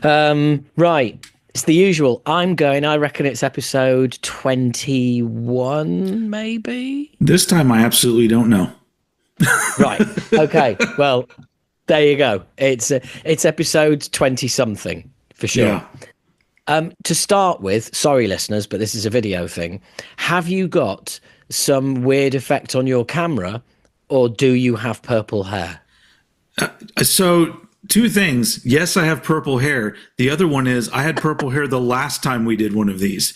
Right. It's the usual. I reckon it's episode 21, maybe? This time I absolutely don't know. Right. Okay. Well, there you go. It's episode 20 something for sure. Yeah. To start with, sorry listeners, but this is a video thing. Have you got some weird effect on your camera, or do you have purple hair? So two things. Yes, I have purple hair. The other one is I had purple hair the last time we did one of these.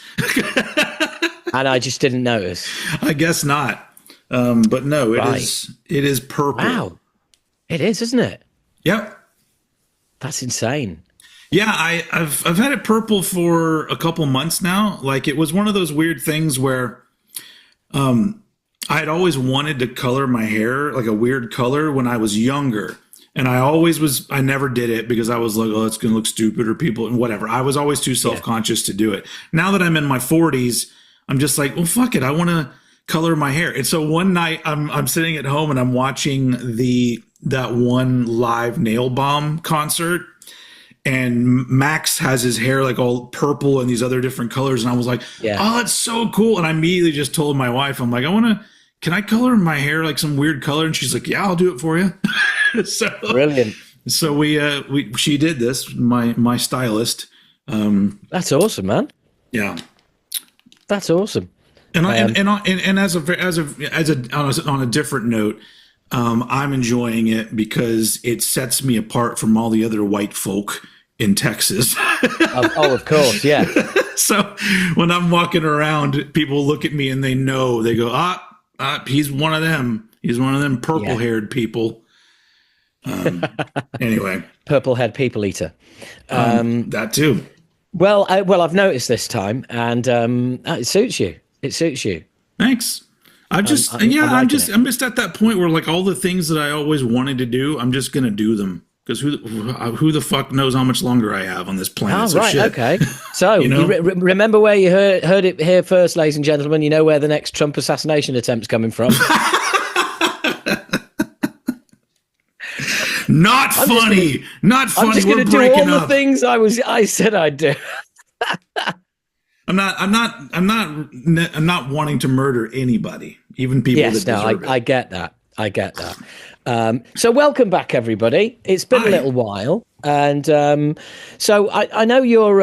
And I just didn't notice. I guess not. But no, Right. it is purple. Wow. It is, isn't it? Yep. That's insane. Yeah, I've had it purple for a couple months now. Like, it was one of those weird things where I had always wanted to color my hair like a weird color when I was younger. And I never did it because I was like, oh, it's going to look stupid or people and whatever. I was always too self-conscious to do it. Now that I'm in my 40s, I'm just like, well, fuck it. I want to color my hair. And so one night I'm sitting at home and I'm watching that one live Nail Bomb concert. And Max has his hair like all purple and these other different colors. And I was like, oh, that's so cool. And I immediately just told my wife, I'm like, can I color my hair like some weird color? And she's like, yeah, I'll do it for you. So Brilliant. So she did this, my stylist. That's awesome, man. Yeah. That's awesome. And on a different note, I'm enjoying it because it sets me apart from all the other white folk in Texas. Of course, yeah. So when I'm walking around, people look at me and they go, he's one of them. He's one of them purple-haired people. Anyway, Purple-haired people eater. That too. Well, I've noticed this time, and it suits you. It suits you. Thanks. I'm just at that point where like all the things that I always wanted to do, I'm just gonna do them because who the fuck knows how much longer I have on this planet? Oh, right, shit. okay. So you remember where you heard it here first, ladies and gentlemen. You know where the next Trump assassination attempt's coming from. Not funny. Not funny. I'm just going to do all the things I said I'd do. I'm not wanting to murder anybody, even people that deserve it. I get that. So welcome back, everybody. It's been a little while, and so I know you're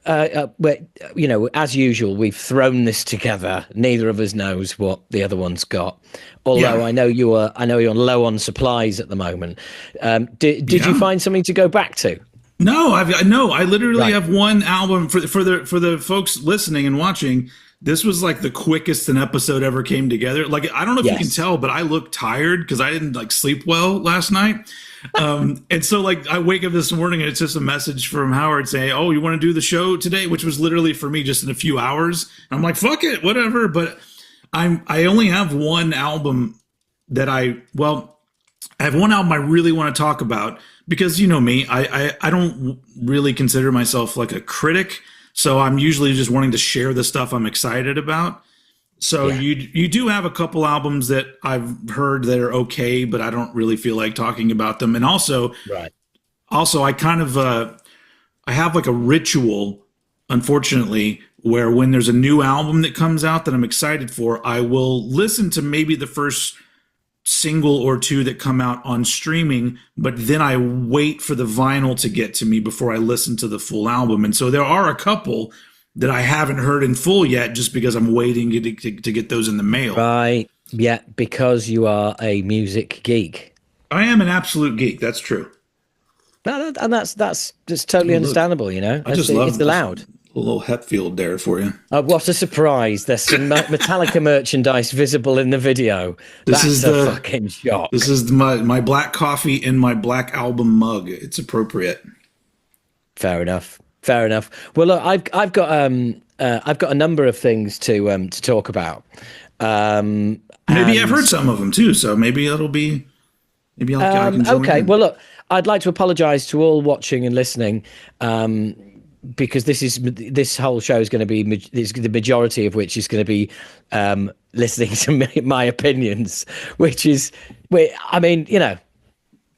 as usual, we've thrown this together. Neither of us knows what the other one's got. Although I know you're low on supplies at the moment. Did you find something to go back to? No, I literally have one album for the folks listening and watching. This was like the quickest an episode ever came together. Like, I don't know if you can tell, but I look tired because I didn't like sleep well last night. And so like I wake up this morning and it's just a message from Howard saying, oh, you want to do the show today? Which was literally for me just in a few hours. And I'm like, fuck it, whatever. But I only have one album that I have one album I really want to talk about because you know me, I don't really consider myself like a critic. So I'm usually just wanting to share the stuff I'm excited about. So you do have a couple albums that I've heard that are okay, but I don't really feel like talking about them. And also I kind of I have like a ritual, unfortunately, where when there's a new album that comes out that I'm excited for, I will listen to maybe the first single or two that come out on streaming, but then I wait for the vinyl to get to me before I listen to the full album. And so there are a couple that I haven't heard in full yet just because I'm waiting to get those in the mail. Right. Yeah, because you are a music geek. I am an absolute geek. That's true. And that's just totally understandable, you know. I just love it's allowed. A little Hetfield there for you. What a surprise. There's some Metallica merchandise visible in the video. That's a fucking shock. This is my black coffee in my black album mug. It's appropriate. Fair enough. Well, look, I've got a number of things to talk about. Maybe I've heard some of them too, so maybe I can join in. Well, look, I'd like to apologize to all watching and listening. Because this whole show is going to be the majority of which is going to be listening to my opinions, which is, I mean, you know,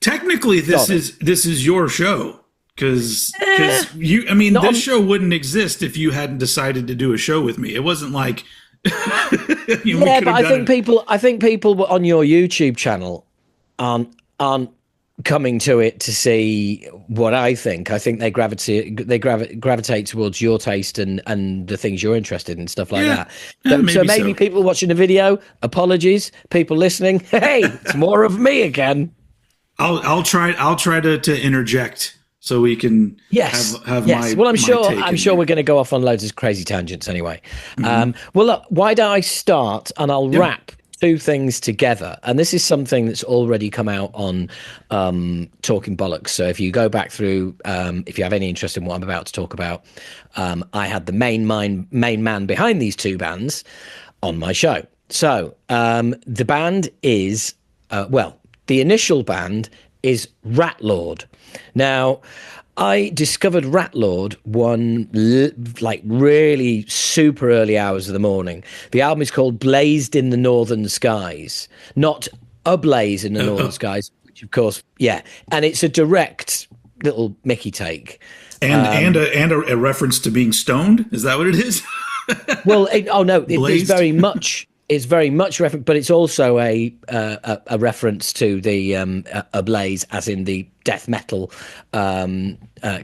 technically this is your show. Because you, I mean, Not this on, show wouldn't exist if you hadn't decided to do a show with me. It wasn't like yeah, but I think people on your YouTube channel aren't coming to it to see what I think. I think they gravitate towards your taste and the things you're interested in, stuff like Yeah, that. yeah, So maybe maybe so. people watching the video, apologies. People listening, hey, it's more of me again. I'll try to interject so we can Yes. have Yes. my Well, my take I'm in sure there. we're going to go off on loads of crazy tangents anyway. Hmm. Well, look, why don't I start and I'll Yeah. wrap two things together. And this is something that's already come out on Talking Bollocks. So if you go back through, if you have any interest in what I'm about to talk about, I had the main man behind these two bands on my show. So the band is, the initial band is Rat Lord. Now, I discovered Rat Lord like really super early hours of the morning. The album is called Blazed in the Northern Skies, not Ablaze in the Northern Skies, which of course, yeah. And it's a direct little Mickey take. And a reference to being stoned. Is that what it is? Well, Blazed. It's very much reference, but it's also a reference to the Ablaze, as in the death metal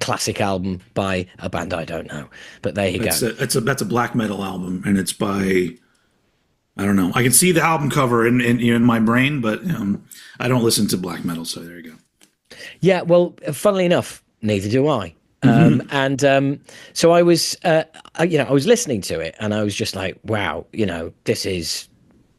classic album by a band I don't know. But there you go. That's a black metal album, and it's by, I don't know. I can see the album cover in my brain, but I don't listen to black metal, so there you go. Yeah, well, funnily enough, neither do I. So I was, I was listening to it, and I was just like, wow, this is,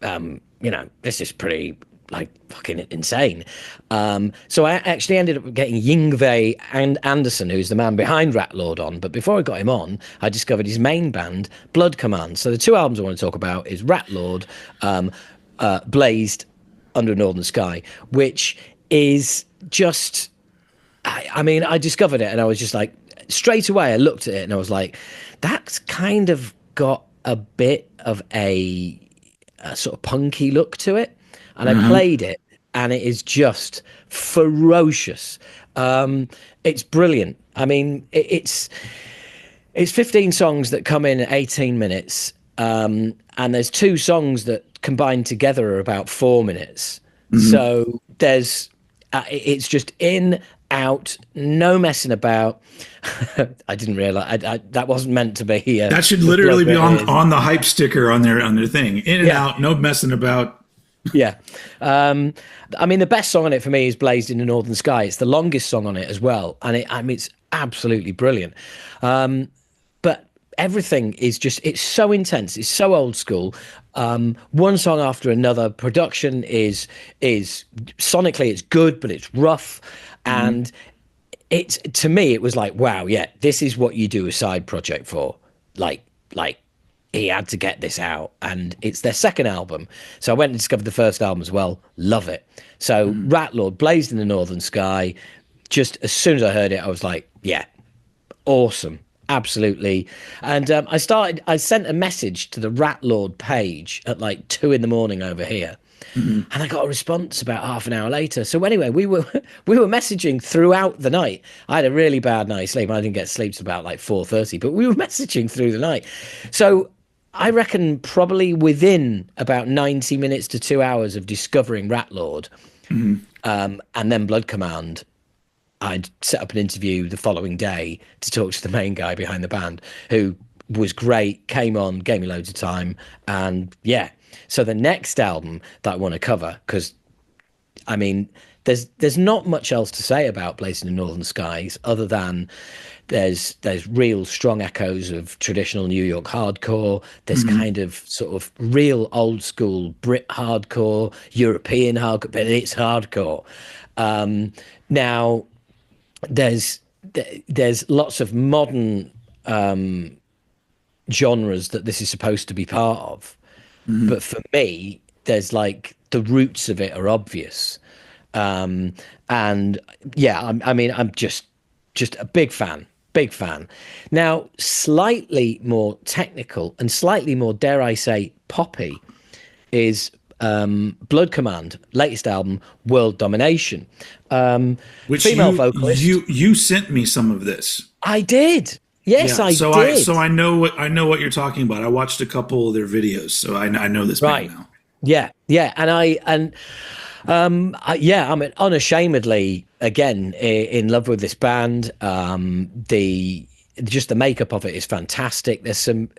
this is pretty like fucking insane. So I actually ended up getting Yngwie and Anderson, who's the man behind Rat Lord, on. But before I got him on, I discovered his main band, Blood Command. So the two albums I want to talk about is Rat Lord, Blazed Under a Northern Sky, which is just. I mean, I discovered it and I was just like, straight away, I looked at it and I was like, that's kind of got a bit of a sort of punky look to it. And I played it and it is just ferocious. It's brilliant. I mean, it's 15 songs that come in at 18 minutes. And there's two songs that combined together are about 4 minutes. So it's just in, out, no messing about. I didn't realize that wasn't meant to be. That should literally be on the hype sticker on their thing. In and out, no messing about. Yeah. I mean, the best song on it for me is Blazed in the Northern Sky. It's the longest song on it as well, and it's absolutely brilliant. But everything is it's so intense. It's so old school. One song after another. Production is sonically it's good, but it's rough. And to me, it was like, wow, yeah, this is what you do a side project for. Like he had to get this out, and it's their second album. So I went and discovered the first album as well. Love it. So Rat Lord, Blazed in the Northern Sky. Just as soon as I heard it, I was like, yeah, awesome. Absolutely. And I sent a message to the Rat Lord page at like 2 a.m. over here. And I got a response about half an hour later. So anyway, we were messaging throughout the night. I had a really bad night's sleep. I didn't get sleep till about like 4:30, but we were messaging through the night. So I reckon probably within about 90 minutes to 2 hours of discovering Rat Lord, and then Blood Command, I'd set up an interview the following day to talk to the main guy behind the band, who was great, came on, gave me loads of time, and yeah. So the next album that I want to cover, because I mean, there's not much else to say about Blazing in Northern Skies other than there's real strong echoes of traditional New York hardcore. There's kind of sort of real old school Brit hardcore, European hardcore, but it's hardcore. Now there's lots of modern genres that this is supposed to be part of. But for me, there's like the roots of it are obvious. And yeah, I mean, I'm just a big fan. Now, slightly more technical and slightly more, dare I say, poppy is Blood Command, latest album, World Domination. Which Female vocalist. You sent me some of this. I did. Yes, yeah, I did. So I know what you're talking about. I watched a couple of their videos, so I know this band now. Yeah, and I'm unashamedly again in love with this band. The makeup of it is fantastic. There's some,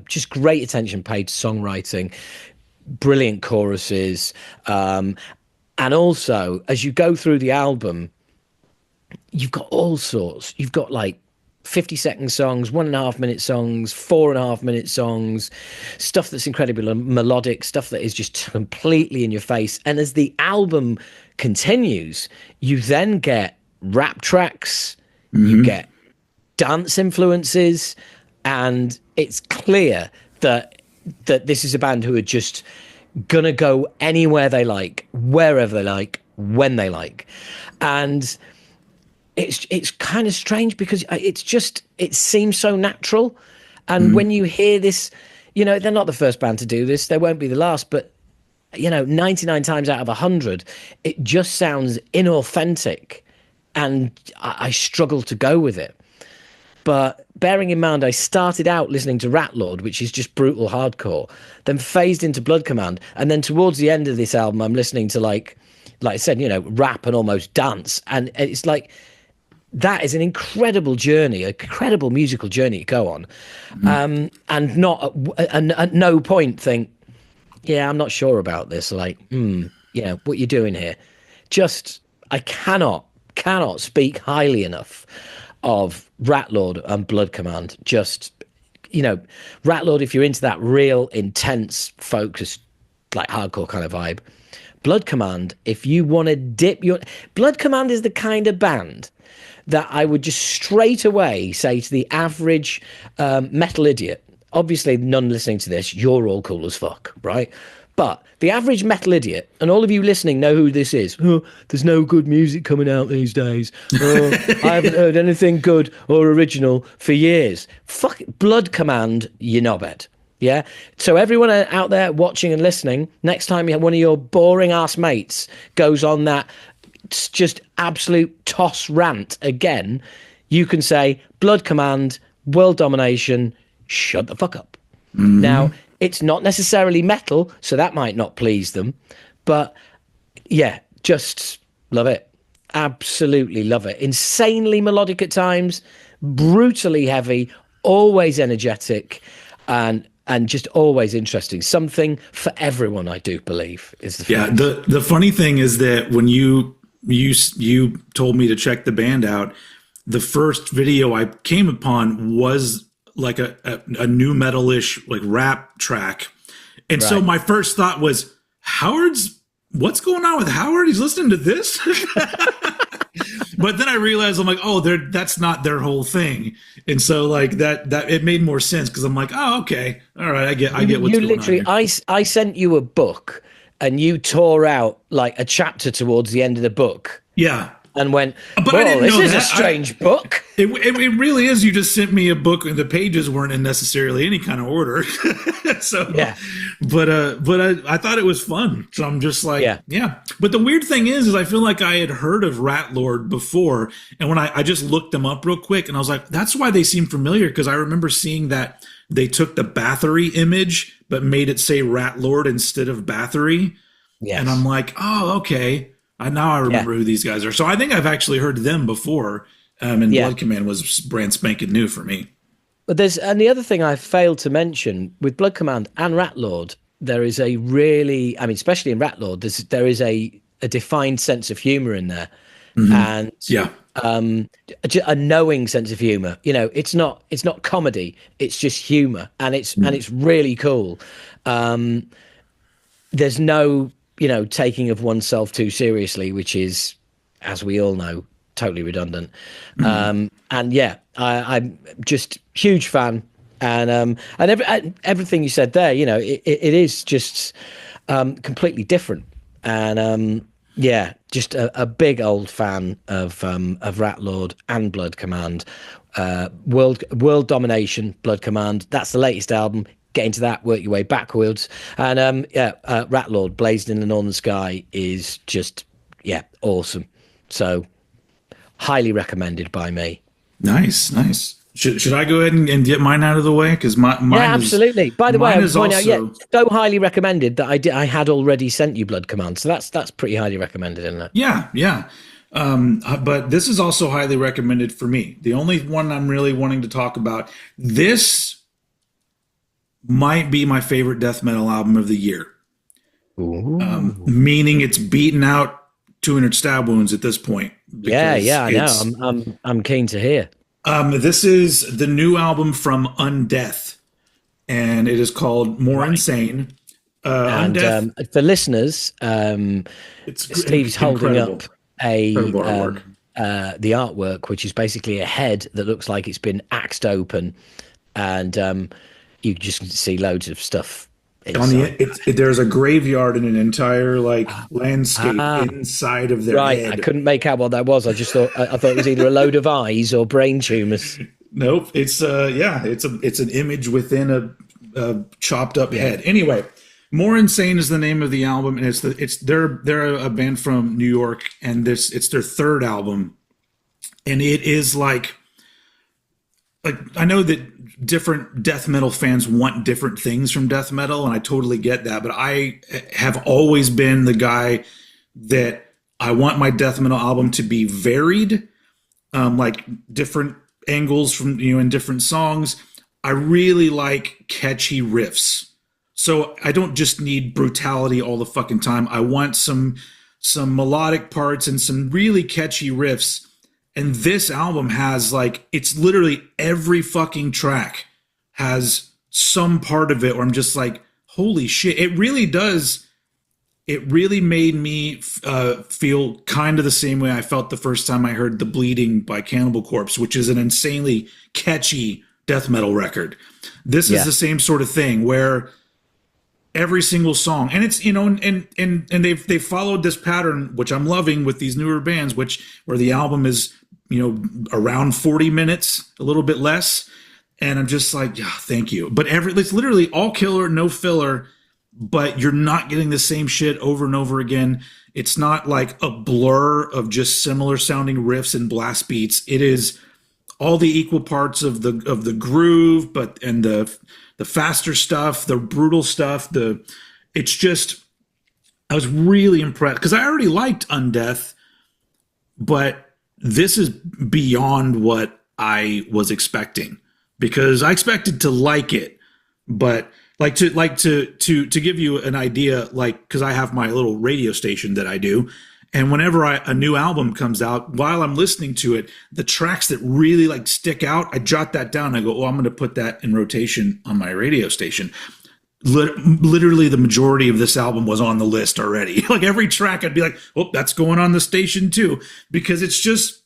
just great attention paid to songwriting, brilliant choruses, and also as you go through the album, you've got all sorts. You've got like 50-second songs, 1.5 minute songs, 4.5 minute songs, stuff that's incredibly melodic, stuff that is just completely in your face. And as the album continues, you then get rap tracks, you get dance influences, and it's clear that this is a band who are just gonna go anywhere they like, wherever they like, when they like. And it's kind of strange because it seems so natural. And when you hear this, they're not the first band to do this. They won't be the last, but 99 times out of 100, it just sounds inauthentic, and I struggle to go with it. But bearing in mind, I started out listening to Rat Lord, which is just brutal hardcore, then phased into Blood Command, and then towards the end of this album, I'm listening to like I said, rap and almost dance, and it's like, that is an incredible journey, a incredible musical journey to go on, and not at no point think, yeah, I'm not sure about this. Like, what you're doing here. Just, I cannot speak highly enough of Rat Lord and Blood Command. Just, Rat Lord, if you're into that real intense, focused, like hardcore kind of vibe. Blood Command, if you want to dip your... Blood Command is the kind of band that I would just straight away say to the average metal idiot. Obviously, none listening to this, you're all cool as fuck, right? But the average metal idiot, and all of you listening know who this is. Oh, there's no good music coming out these days. Oh, I haven't heard anything good or original for years. Fuck it. Blood Command, you knobhead. Yeah. So everyone out there watching and listening, next time you have one of your boring ass mates goes on that just absolute toss rant again, you can say Blood Command, World Domination, shut the fuck up. Now, it's not necessarily metal, so that might not please them, but yeah, just love it. Absolutely love it. Insanely melodic at times, brutally heavy, always energetic, and just always interesting. Something for everyone, I do believe, is the fact. Yeah, the funny thing is that when you told me to check the band out, the first video I came upon was like a new metal-ish like rap track. And so my first thought was, what's going on with Howard? He's listening to this? But then I realized, I'm like, oh, that's not their whole thing. And so like that it made more sense, because I'm like, oh, okay. All right, I get what's going on here. I sent you a book and you tore out like a chapter towards the end of the book. Yeah. And went, but I didn't know this is that. a strange book. It really is. You just sent me a book and the pages weren't in necessarily any kind of order. So, yeah. But I thought it was fun. So I'm just like, yeah. But the weird thing is I feel like I had heard of Rat Lord before. And when I just looked them up real quick, and I was like, that's why they seem familiar. Because I remember seeing that they took the Bathory image, but made it say Rat Lord instead of Bathory. Yes. And I'm like, oh, okay. Now I remember who these guys are. So I think I've actually heard them before, and Blood Command was brand spanking new for me. But and the other thing I failed to mention with Blood Command and Rat Lord, there is a really, especially in Rat Lord, there is a defined sense of humor in there, and a knowing sense of humor. It's not comedy; it's just humor, and it's really cool. There's no taking of oneself too seriously, which is, as we all know, totally redundant. And I'm just huge fan. And everything you said there, it is just completely different. And just a big old fan of Rat Lord and Blood Command. World Domination, Blood Command. That's the latest album. get into that, work your way backwards. And Rat Lord, Blazed in the Northern Sky is just awesome. So highly recommended by me. Nice. Should I go ahead and get mine out of the way? Because mine absolutely. By the way, I point also... out, so highly recommended that I had already sent you Blood Command, so that's pretty highly recommended, isn't it? Yeah. But this is also highly recommended for me. The only one I'm really wanting to talk about, this might be my favorite death metal album of the year. Meaning it's beaten out 200 Stab Wounds at this point. Yeah, I know. I'm keen to hear. This is the new album from Undeath, and it is called More Insane. And for listeners, Steve's holding up the artwork, which is basically a head that looks like it's been axed open, and you just see loads of stuff. There's a graveyard and an entire landscape inside of their head. I couldn't make out what that was. I just thought it was either a load of eyes or brain tumors. Nope, it's an image within a chopped up head. Anyway, More Insane is the name of the album, and they're a band from New York, and it's their third album, and it is like I know that different death metal fans want different things from death metal, and I totally get that. But I have always been the guy that I want my death metal album to be varied, like different angles from, in different songs. I really like catchy riffs. So I don't just need brutality all the fucking time. I want some melodic parts and some really catchy riffs. And this album has it's literally every fucking track has some part of it where I'm just like, holy shit. It really does. It really made me feel kind of the same way I felt the first time I heard The Bleeding by Cannibal Corpse, which is an insanely catchy death metal record. This is the same sort of thing where every single song, and it's and they've followed this pattern, which I'm loving with these newer bands, where the album is around 40 minutes, a little bit less, and I'm just like, yeah, thank you. But it's literally all killer, no filler, but you're not getting the same shit over and over again. It's not like a blur of just similar sounding riffs and blast beats. It is all the equal parts of the groove, and the faster stuff, the brutal stuff. It's just, I was really impressed because I already liked Undeath, but this is beyond what I was expecting, because I expected to like it, but to give you an idea, because I have my little radio station that I do. And whenever a new album comes out, while I'm listening to it, the tracks that really stick out, I jot that down. I go, oh, I'm going to put that in rotation on my radio station. Literally the majority of this album was on the list already. Every track I'd be like, oh, that's going on the station too. Because it's just,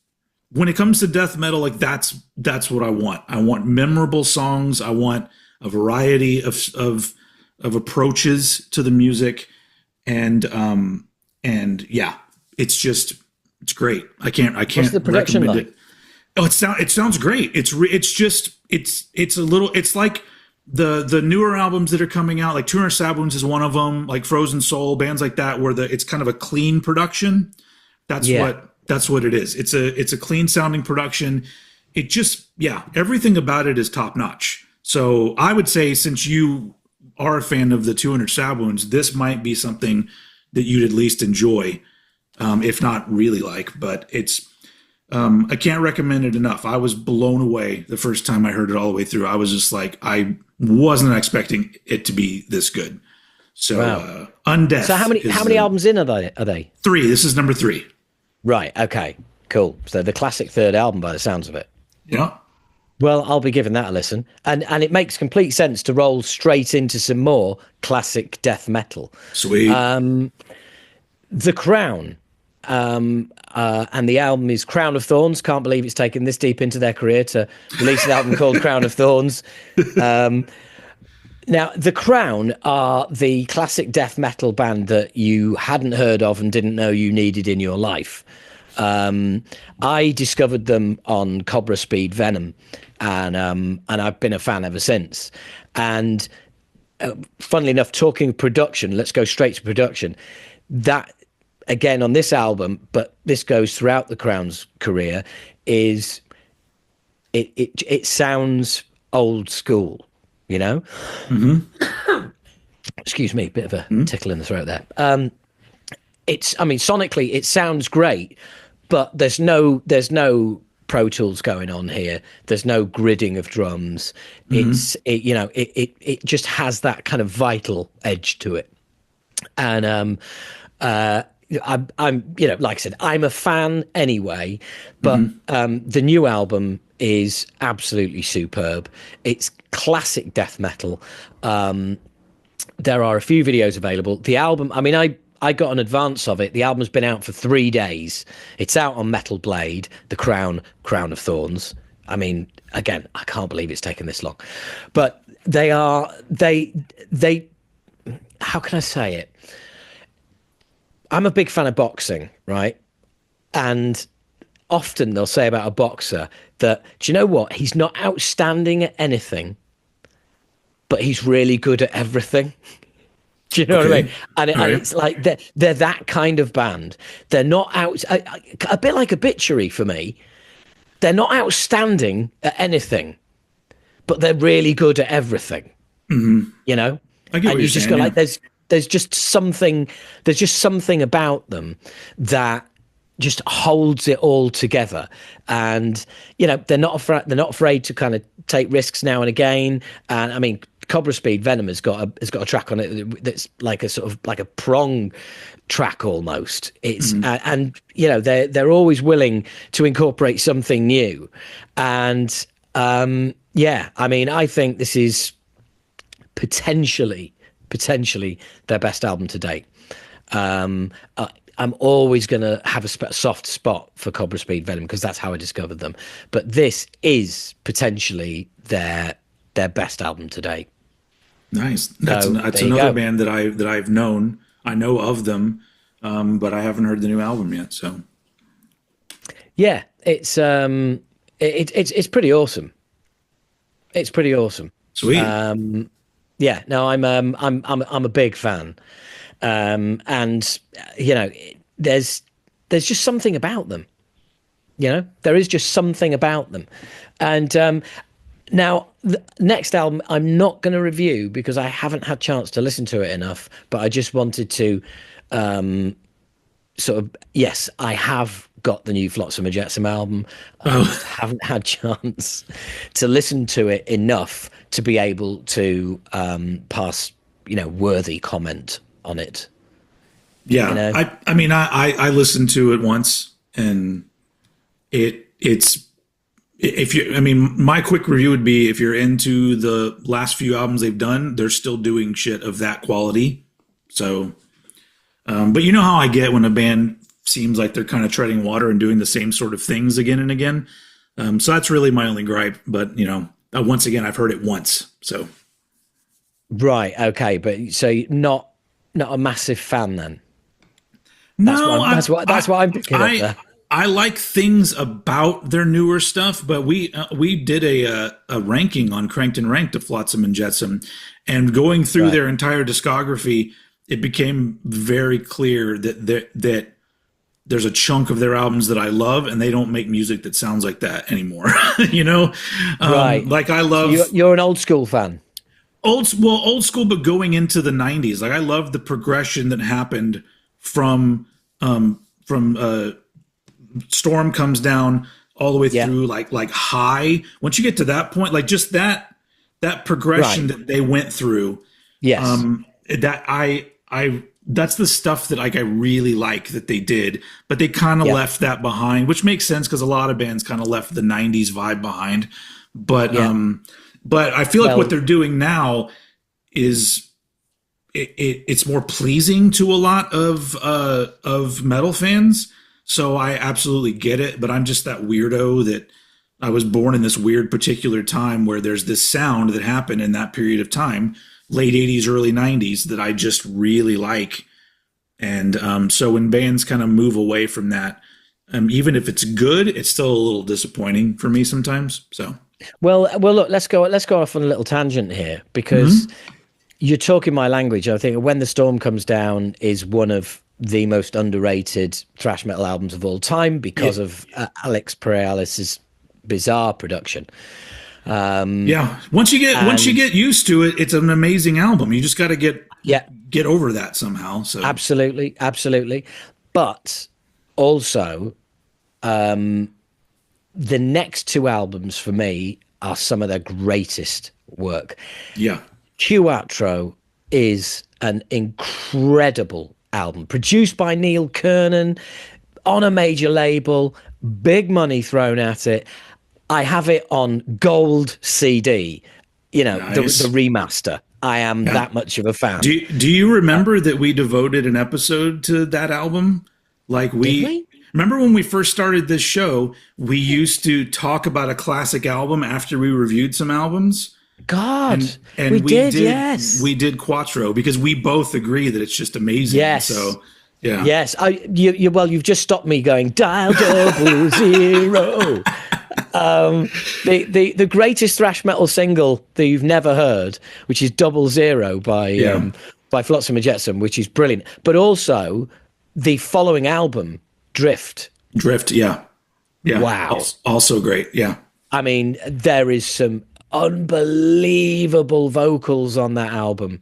when it comes to death metal, that's what I want. I want memorable songs. I want a variety of approaches to the music. And yeah. It's great. I can't. What's the production like? It. Oh, it sounds great. It's a little. It's like the newer albums that are coming out. Like 200 Stab Wounds is one of them. Like Frozen Soul, bands like that, where it's kind of a clean production. That's what it is. It's a clean sounding production. It just everything about it is top notch. So I would say, since you are a fan of the 200 Stab Wounds, this might be something that you'd at least enjoy. If not really but it's, I can't recommend it enough. I was blown away the first time I heard it all the way through. I was just I wasn't expecting it to be this good. So, wow. Undeath. So how many albums in are they? 3. This is number 3. Right. Okay, cool. So the classic third album by the sounds of it. Yeah. Well, I'll be giving that a listen. And it makes complete sense to roll straight into some more classic death metal. Sweet. The Crown. And the album is Crown of Thorns. Can't believe it's taken this deep into their career to release an album called Crown of Thorns. Now, The Crown are the classic death metal band that you hadn't heard of and didn't know you needed in your life. I discovered them on Cobra Speed Venom, and I've been a fan ever since. And funnily enough, talking production, let's go straight to production. That, again, on this album, but this goes throughout the Crown's career, is it sounds old school, you know? Mm-hmm. Excuse me, bit of a tickle in the throat there. Sonically, it sounds great, but there's no Pro Tools going on here. There's no gridding of drums. It just has that kind of vital edge to it. And I'm like I said, I'm a fan anyway, but the new album is absolutely superb. It's classic death metal. There are a few videos available. The album, I got an advance of it. The album's been out for 3 days. It's out on Metal Blade, the Crown of Thorns. Again, I can't believe it's taken this long. But they how can I say it? I'm a big fan of boxing, right? And often they'll say about a boxer that, do you know what? He's not outstanding at anything, but he's really good at everything. Do you know what I mean? And it's like they're that kind of band. They're not out, a bit like Obituary for me. They're not outstanding at anything, but they're really good at everything. Mm-hmm. You know, I get what you're just saying, go like, there's just something about them that just holds it all together. And they're not afraid to kind of take risks now and again. And Cobra Speed Venom has got a track on it that's like a sort of like a prong track almost. It's they're always willing to incorporate something new. And I think this is potentially their best album to date. I'm always going to have a soft spot for Cobra Speed Venom because that's how I discovered them. But this is potentially their best album to date. Nice. That's another band that I've known. I know of them, but I haven't heard the new album yet. So yeah, it's pretty awesome. It's pretty awesome. Sweet. I'm a big fan. And there's just something about them. There is just something about them. And now, the next album I'm not going to review because I haven't had a chance to listen to it enough, but I just wanted to yes, I have got the new Flotsam and Jetsam album. I just haven't had a chance to listen to it enough to be able to pass, worthy comment on it. Yeah, I listened to it once, and my quick review would be, if you're into the last few albums they've done, they're still doing shit of that quality. So, but you know how I get when a band seems like they're kind of treading water and doing the same sort of things again and again. So that's really my only gripe. But once again, I've heard it once. So, right, okay, but so not a massive fan then. That's what I'm picking up there. I like things about their newer stuff, but we did a ranking on Cranked and Ranked of Flotsam and Jetsam, and going through their entire discography, it became very clear that there's a chunk of their albums that I love, and they don't make music that sounds like that anymore. Right? Like I love. You're an old school fan. Old school, but going into the 90s. Like I love the progression that happened from Storm Comes Down all the way through like High. Once you get to that point, like just that progression that they went through. Yes. That's the stuff that I really like that they did, but they kind of left that behind, which makes sense because a lot of bands kind of left the 90s vibe behind. But I feel like what they're doing now is it's more pleasing to a lot of metal fans. So I absolutely get it, but I'm just that weirdo that I was born in this weird particular time where there's this sound that happened in that period of time, late 80s, early 90s, that I just really like. And so when bands kind of move away from that, even if it's good, it's still a little disappointing for me sometimes. So, well, look, let's go off on a little tangent here because You're talking my language. I think When the Storm Comes Down is one of the most underrated thrash metal albums of all time because of Alex Proyalis's bizarre production. Once you get used to it, it's an amazing album. You just got to get over that somehow. So absolutely. But also, the next two albums for me are some of their greatest work. Yeah. Quattro is an incredible album, produced by Neil Kernan on a major label, big money thrown at it. I have it on gold CD, nice. the remaster. I am that much of a fan. Do you remember that we devoted an episode to that album? Did we? Remember when we first started this show, we used to talk about a classic album after we reviewed some albums? God, and we did, yes. We did Quattro because we both agree that it's just amazing. Yes. So, yeah. Yes. You've just stopped me going, dial 00. The greatest thrash metal single that you've never heard, which is 00 by Flotz and Jetsam, which is brilliant. But also the following album, Drift. Yeah. Wow. Also great. Yeah. I mean, there is some unbelievable vocals on that album.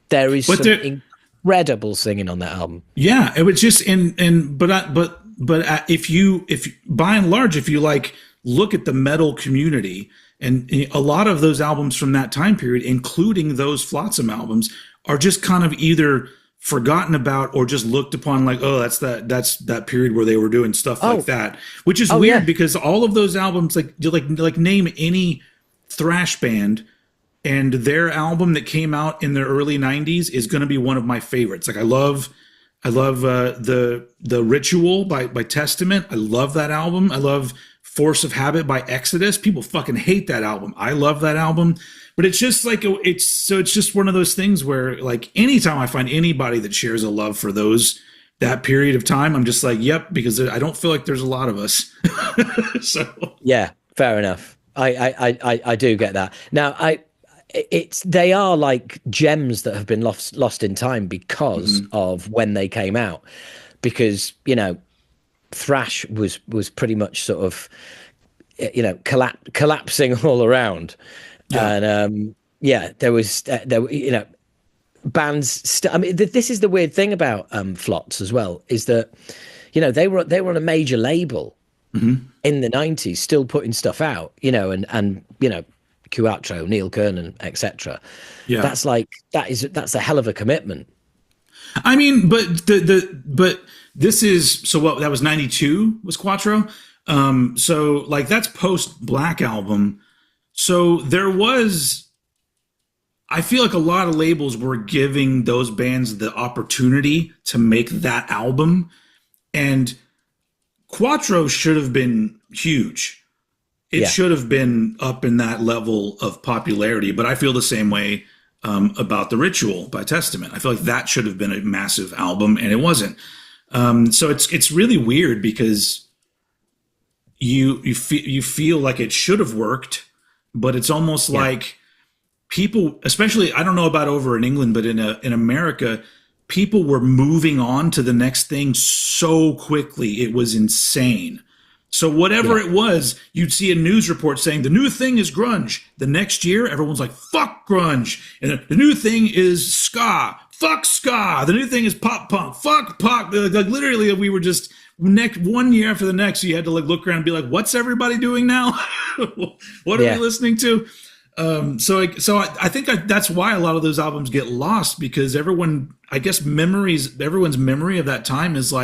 There is incredible singing on that album. Yeah, it was just but if you by and large, if you look at the metal community, and a lot of those albums from that time period, including those Flotsam albums, are just kind of either forgotten about or just looked upon that's that period where they were doing stuff like that, which is weird because all of those albums, like name any thrash band and their album that came out in the early 90s is going to be one of my favorites. I love the Ritual by Testament. I love that album. I love Force of Habit by Exodus. People fucking hate that album. I love that album. But it's just it's just one of those things where anytime I find anybody that shares a love for that period of time, I'm just yep, because I don't feel like there's a lot of us. So yeah, fair enough. I do get that. Now they are like gems that have been lost in time because of when they came out, because thrash was pretty much sort of collapsing all around, and there was bands. I mean, this is the weird thing about Flotz as well, is that they were on a major label in the 90s, still putting stuff out, and Quattro, Neil Kernan, etc. Yeah, that's a hell of a commitment. I mean, but this is what that was 92 was Quattro. So that's post Black Album. So there was, I feel like a lot of labels were giving those bands the opportunity to make that album, and Quattro should have been huge. It should have been up in that level of popularity, but I feel the same way about The Ritual by Testament. I feel like that should have been a massive album, and it wasn't. So it's really weird because you feel like it should have worked, but it's almost like people, especially, I don't know about over in England, but in America, people were moving on to the next thing so quickly. It was insane. So whatever it was, you'd see a news report saying the new thing is grunge. The next year, everyone's like, fuck grunge. And the new thing is ska. Fuck ska. The new thing is pop punk. Fuck pop. Literally, we were just one year after the next, you had to look around and be like, what's everybody doing now? What are we listening to? So I think that's why a lot of those albums get lost, because everyone's memory of that time is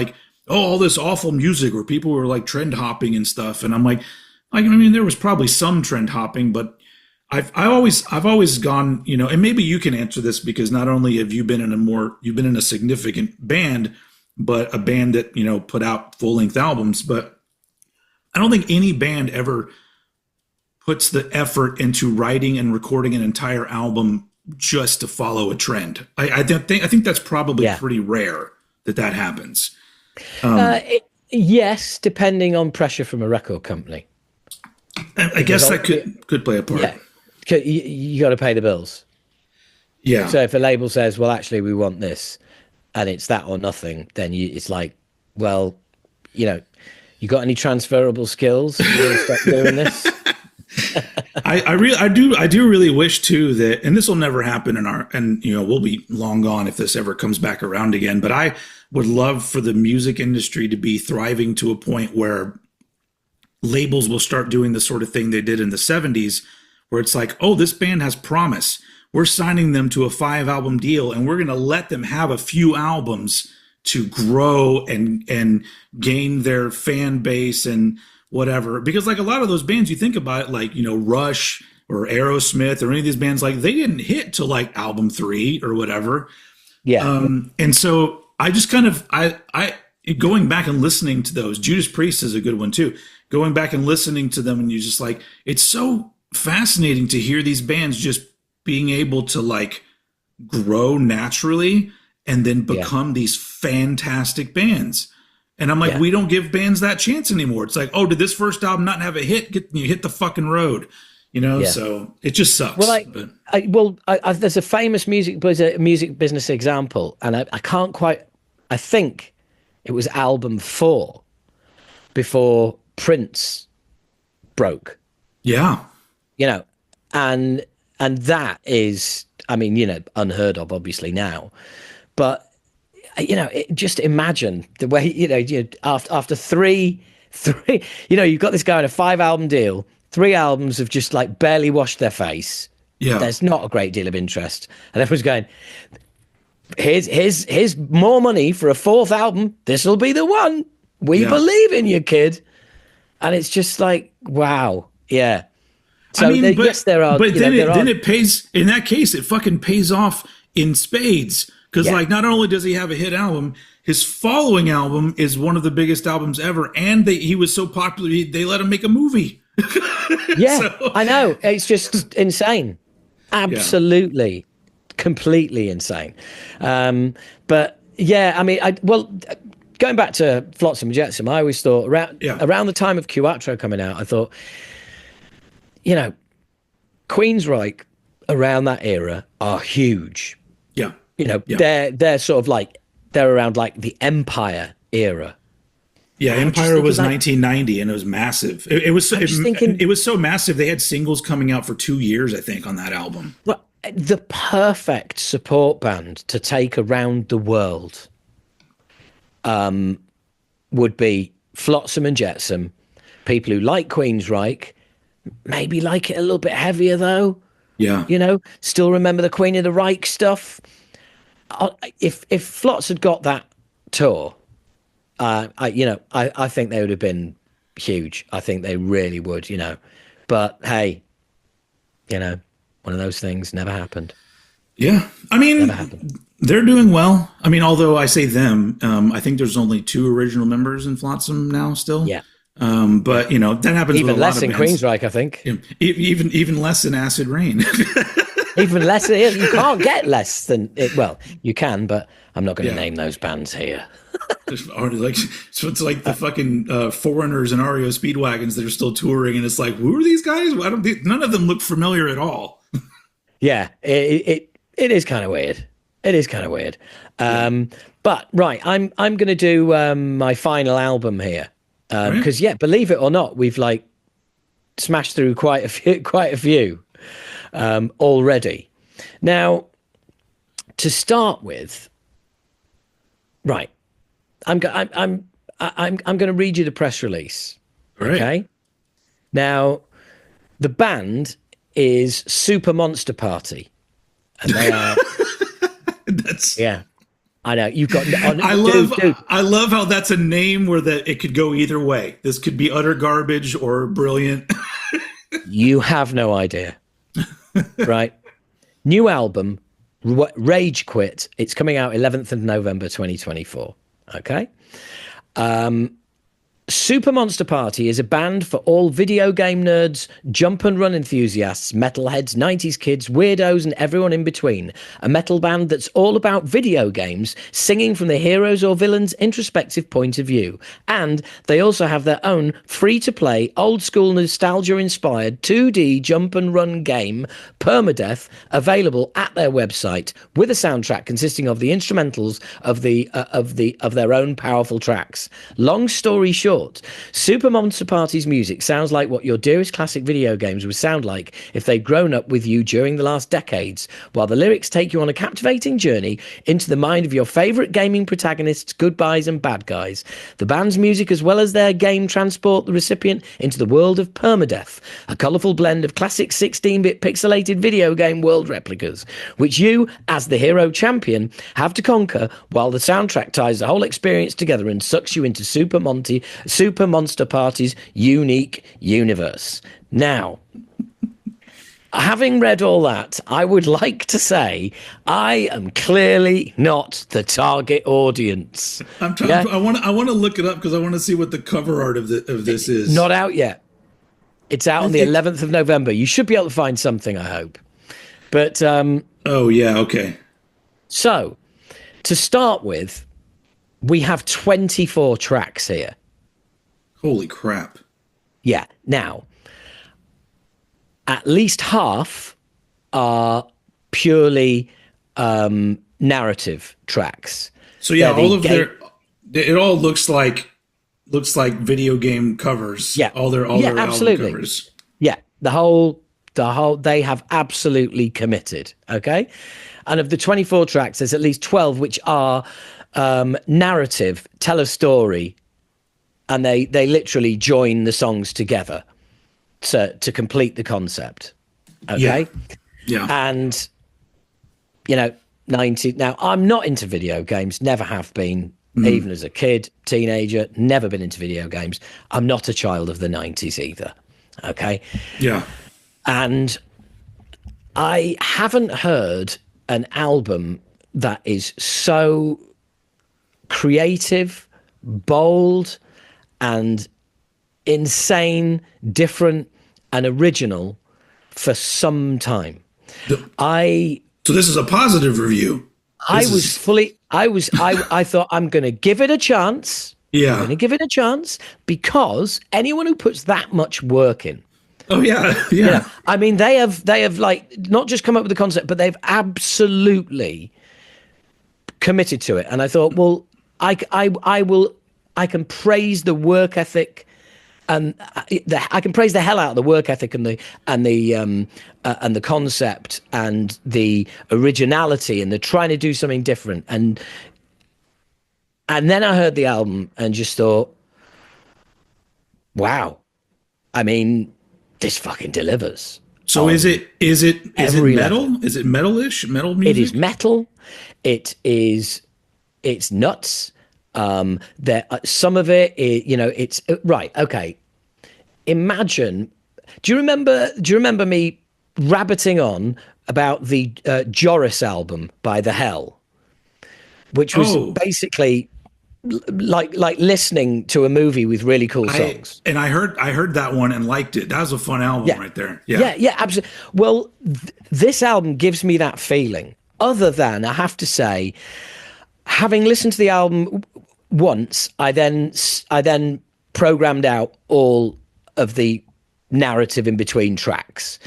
all this awful music where people were trend hopping and stuff. And I'm I mean, there was probably some trend hopping, but I've always gone, and maybe you can answer this, because not only have you been in a significant band, but a band that, put out full length albums, but I don't think any band ever puts the effort into writing and recording an entire album just to follow a trend. I think that's probably pretty rare that happens. Yes, depending on pressure from a record company. I guess that could play a part. Yeah, you got to pay the bills. Yeah. So if a label says, well, actually, we want this, and it's that or nothing, then it's like, well, you got any transferable skills? You want to start doing this? I do really wish too that, and this will never happen and we'll be long gone if this ever comes back around again, but I would love for the music industry to be thriving to a point where labels will start doing the sort of thing they did in the 70s, where it's like, oh, this band has promise. We're signing them to a 5-album deal, and we're going to let them have a few albums to grow and gain their fan base and whatever. Because like a lot of those bands, you think about it, like, Rush or Aerosmith or any of these bands, like they didn't hit till like album 3 or whatever. Yeah. And so I just kind of, I going back and listening to those, Judas Priest is a good one too. Going back and listening to them, and you're just like, it's so fascinating to hear these bands just being able to like grow naturally and then become these fantastic bands. And I'm like, we don't give bands that chance anymore. It's like, oh, did this first album not have a hit? You hit the fucking road, So it just sucks. Well, there's a famous music business example, and I can't quite. I think it was album 4 before Prince broke. Yeah, and that is, I mean, unheard of, obviously now, but. Just imagine the way, after three, you've got this guy on a 5-album deal, 3 albums have just like barely washed their face. Yeah. There's not a great deal of interest. And everyone's going, here's more money for a 4th album. This will be the one. We believe in you, kid. And it's just like, wow. Yeah. So yes, there are. But then it pays, in that case, it fucking pays off in spades. Because like, not only does he have a hit album, his following album is one of the biggest albums ever, and he was so popular they let him make a movie. I know, it's just insane, absolutely, completely insane. But yeah, I mean, going back to Flotsam and Jetsam, I always thought around the time of Quattro coming out, I thought, Queensryche around that era are huge. Yeah. They're sort of like, they're around like the Empire era. Yeah, Empire was 1990, and it was massive. It was so massive. They had singles coming out for 2 years, I think, on that album. Well, the perfect support band to take around the world would be Flotsam and Jetsam, people who like Queensryche, maybe like it a little bit heavier though. Yeah. Still remember the Queen of the Reich stuff. If Flotz had got that tour, I think they would have been huge. I think they really would, But hey, one of those things never happened. Yeah, I mean, they're doing well. I mean, although I say them, I think there's only 2 original members in Flotsam now still. Yeah. But that happens even with a less lot of in bands. Queensryche, I think. Even less in Acid Rain. Even less. You can't get less than it. Well, you can, but I'm not going to name those bands here. So it's like the fucking Foreigners and REO Speedwagons that are still touring, and it's like, who are these guys? None of them look familiar at all. Yeah, it is kind of weird. It is kind of weird. But right, I'm going to do my final album here because believe it or not, we've like smashed through quite a few already. Now, to start with, right, I'm going to read you the press release. Right. Okay. Now, the band is Super Monster Party, and they are. I know you've got. I love how that's a name where it could go either way. This could be utter garbage or brilliant. You have no idea. Right, new album, Rage Quit. It's coming out 11th of November 2024. Okay, Super Monster Party is a band for all video game nerds, jump and run enthusiasts, metalheads, 90s kids, weirdos, and everyone in between. A metal band that's all about video games, singing from the heroes or villains' introspective point of view. And they also have their own free-to-play, old-school nostalgia-inspired 2D jump and run game, Permadeath, available at their website, with a soundtrack consisting of the instrumentals of their own powerful tracks. Long story short, Super Monster Party's music sounds like what your dearest classic video games would sound like if they'd grown up with you during the last decades, while the lyrics take you on a captivating journey into the mind of your favourite gaming protagonists, good guys and bad guys. The band's music, as well as their game, transport the recipient into the world of Permadeath, a colourful blend of classic 16-bit pixelated video game world replicas, which you, as the hero champion, have to conquer, while the soundtrack ties the whole experience together and sucks you into Super Monster Party's unique universe. Now, having read all that, I would like to say I am clearly not the target audience. I'm trying. Yeah? I want to look it up because I want to see what the cover art of this is. Not out yet. It's out on the 11th of November. You should be able to find something, I hope. But oh yeah, okay. So, to start with, we have 24 tracks here. Holy crap. Yeah. Now, at least half are purely narrative tracks. So yeah, it all looks like video game covers. Yeah. All their absolutely. album covers. Yeah. The whole they have absolutely committed. Okay. And of the 24 tracks, there's at least 12 which are narrative, tell a story, and they literally join the songs together to complete the concept. Okay? Yeah. And, you know, 90... Now, I'm not into video games, never have been, even as a kid, teenager, never been into video games. I'm not a child of the 90s either. Okay? Yeah. And I haven't heard an album that is so creative, bold, and insane, different, and original for some time. So this is a positive review. I thought I'm going to give it a chance. Yeah. I'm going to give it a chance because anyone who puts that much work in. Oh yeah. Yeah. You know, I mean, they have like not just come up with the concept, but they've absolutely committed to it. And I thought, well, I can praise the work ethic, and I can praise the hell out of the work ethic and the concept and the originality and the trying to do something different. And then I heard the album and just thought, wow, I mean, this fucking delivers. So is it metal? Level. Is it metal-ish? Metal music? It is metal. It's nuts. There some of it, it's right. Okay. Imagine. Do you remember me rabbiting on about the Joris album by The Hell, which was basically like listening to a movie with really cool songs. I heard that one and liked it. That was a fun album right there. Yeah, absolutely. Well, this album gives me that feeling. Other than, I have to say, having listened to the album once, I then programmed out all of the narrative in between tracks,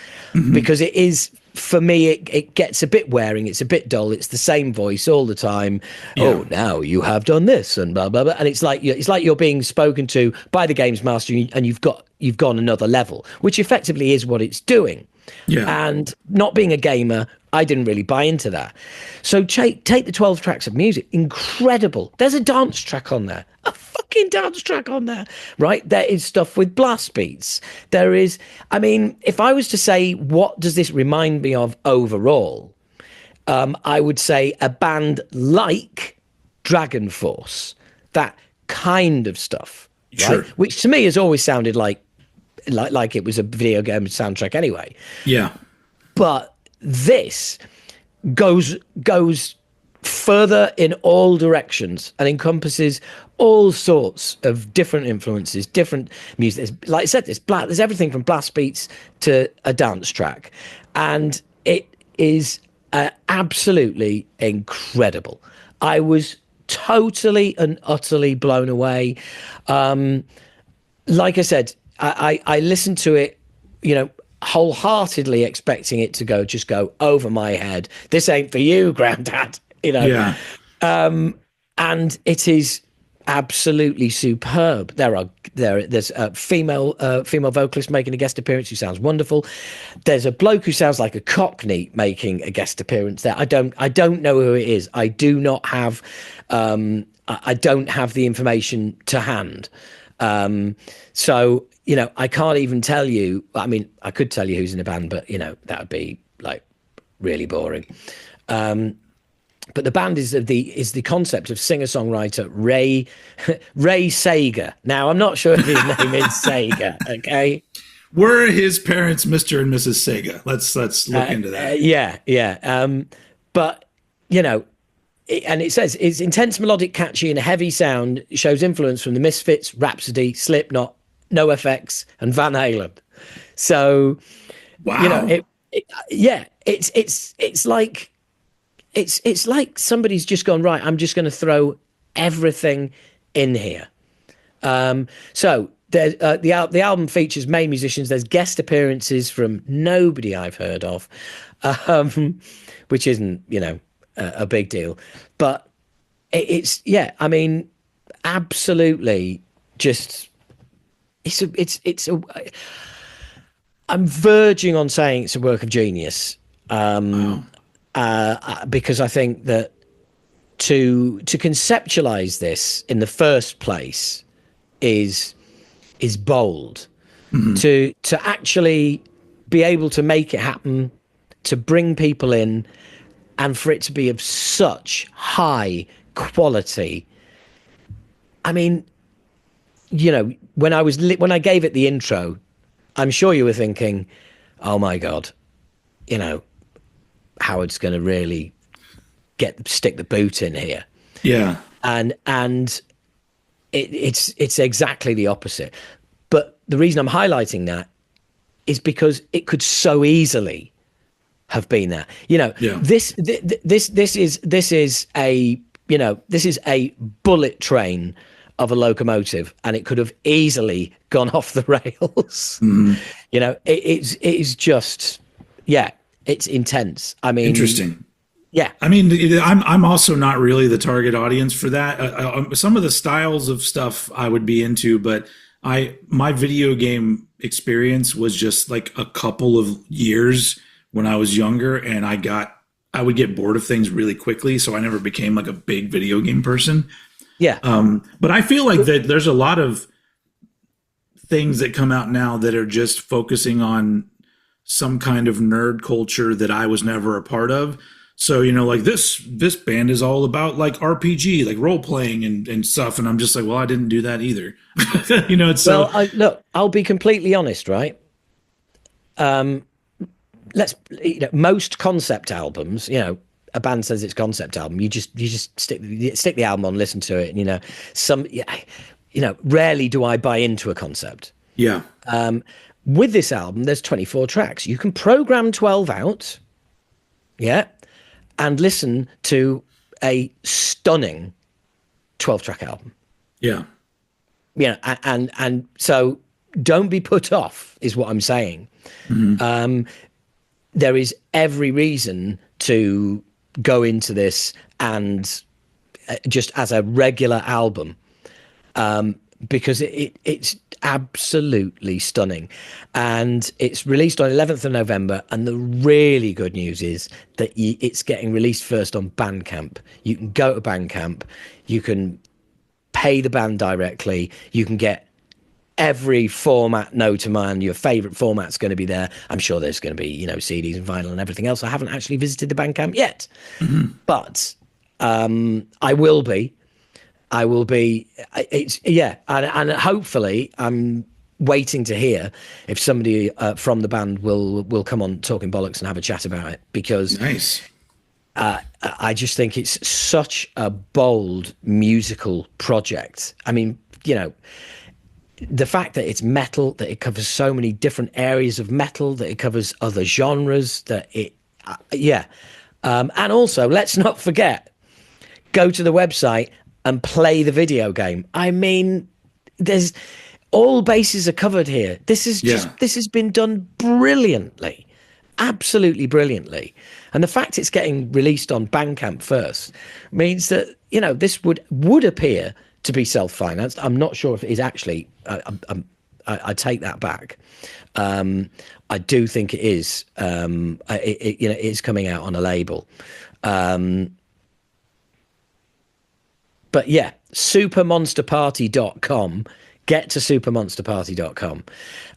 because it is, for me, it gets a bit wearing. It's a bit dull. It's the same voice all the time. Yeah. Oh, now you have done this and blah blah blah. And it's like you're being spoken to by the games master, and you've gone another level, which effectively is what it's doing. Yeah. And not being a gamer, I didn't really buy into that. So take the 12 tracks of music. Incredible. There's a dance track on there. A fucking dance track on there, right? There is stuff with blast beats. There is, I mean, if I was to say, what does this remind me of overall? I would say a band like Dragon Force, that kind of stuff, sure. Right? Which to me has always sounded like it was a video game soundtrack anyway. Yeah. But this goes further in all directions and encompasses all sorts of different influences, different music. Like I said, there's everything from blast beats to a dance track, and it is absolutely incredible. I was totally and utterly blown away. Like I said, I listened to it, wholeheartedly expecting it to just go over my head. This ain't for you, Grandad. Yeah. And it is absolutely superb. There's a female vocalist making a guest appearance who sounds wonderful. There's a bloke who sounds like a Cockney making a guest appearance there. I don't know who it is. I don't have the information to hand. So I can't even tell you. I mean, I could tell you who's in the band, but that would be like really boring. But the band is the concept of singer-songwriter Ray Sager. Now, I'm not sure if his name is Sager. Okay, were his parents Mr. and Mrs. Sega? Let's look into that. Yeah. But and it says it's intense, melodic, catchy, and heavy sound. Shows influence from the Misfits, Rhapsody, Slipknot, NoFX, and Van Halen. So, wow. It's like somebody's just gone, right, I'm just going to throw everything in here. So the album features main musicians. There's guest appearances from nobody I've heard of, which isn't a big deal, but absolutely just I'm verging on saying it's a work of genius. Wow. Because I think that to conceptualize this in the first place is bold. Mm-hmm. To actually be able to make it happen, to bring people in, and for it to be of such high quality. I mean, when I gave it the intro, I'm sure you were thinking, "Oh my God, Howard's going to really stick the boot in here." Yeah. And it's exactly the opposite. But the reason I'm highlighting that is because it could so easily have been that. This is a bullet train of a locomotive, and it could have easily gone off the rails. Mm-hmm. It is just, it's intense. I mean, interesting. Yeah. I mean, I'm also not really the target audience for that. Some of the styles of stuff I would be into, but my video game experience was just like a couple of years when I was younger, and I would get bored of things really quickly. So I never became like a big video game person. Yeah. But I feel like that there's a lot of things that come out now that are just focusing on some kind of nerd culture that I was never a part of. So, like this band is all about like RPG, like role playing and stuff. And I'm just like, well, I didn't do that either. It's so. Well, look, I'll be completely honest, right? Most concept albums, a band says it's concept album, you just stick the album on, listen to it, and rarely do I buy into a concept. Yeah. With this album, there's 24 tracks. You can program 12 out, and listen to a stunning 12-track album. Yeah. And so don't be put off, is what I'm saying. Mm-hmm. There is every reason to go into this and just as a regular album, because it's absolutely stunning. And it's released on 11th of November. And the really good news is that it's getting released first on Bandcamp. You can go to Bandcamp, you can pay the band directly, you can get every format known to man. Your favorite format's going to be there. I'm sure there's going to be, CDs and vinyl and everything else. I haven't actually visited the Bandcamp yet, mm-hmm. but I will be. And hopefully I'm waiting to hear if somebody from the band will come on Talking Bollocks and have a chat about it, because nice. I just think it's such a bold musical project. I mean, the fact that it's metal, that it covers so many different areas of metal, that it covers other genres, and also, let's not forget, go to the website and play the video game. I mean, there's all bases are covered here. This has been done brilliantly, absolutely brilliantly. And the fact it's getting released on Bandcamp first means that, this would appear to be self-financed. I'm not sure if it is actually. I take that back. I do think it is. It is coming out on a label. But yeah, supermonsterparty.com. Get to supermonsterparty.com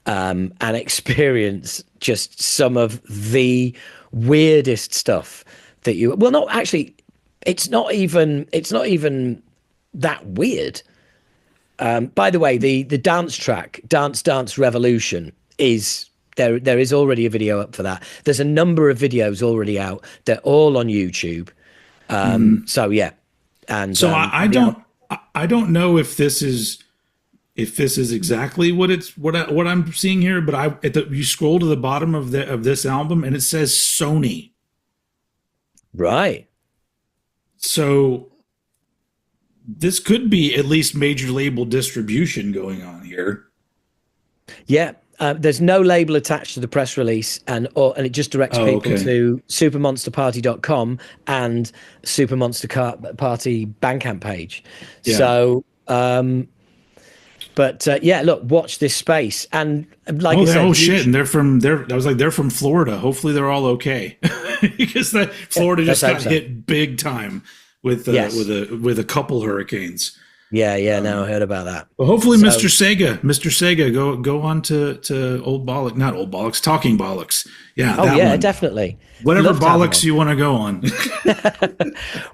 and experience just some of the weirdest stuff that you. Well, not actually. It's not even that weird. By the way, the dance track, Dance Dance Revolution, is there. There is already a video up for that. There's a number of videos already out. They're all on YouTube. So yeah, and so I don't know if this is exactly what I'm seeing here. But you scroll to the bottom of this album and it says Sony. Right. So this could be at least major label distribution going on here. Yeah, there's no label attached to the press release, and it just directs people to supermonsterparty.com and Super Monster Party Bandcamp page. Yeah. So, yeah, look, watch this space, and like I said, shit, and they're from Florida. Hopefully, they're all okay because Florida just got hit big time with a couple hurricanes. Yeah, no, I heard about that. Well, hopefully, Mr. Sega, go on to Old Bollocks, not Old Bollocks, Talking Bollocks. Yeah. Oh, yeah, one. Definitely. Whatever Bollocks you want to go on.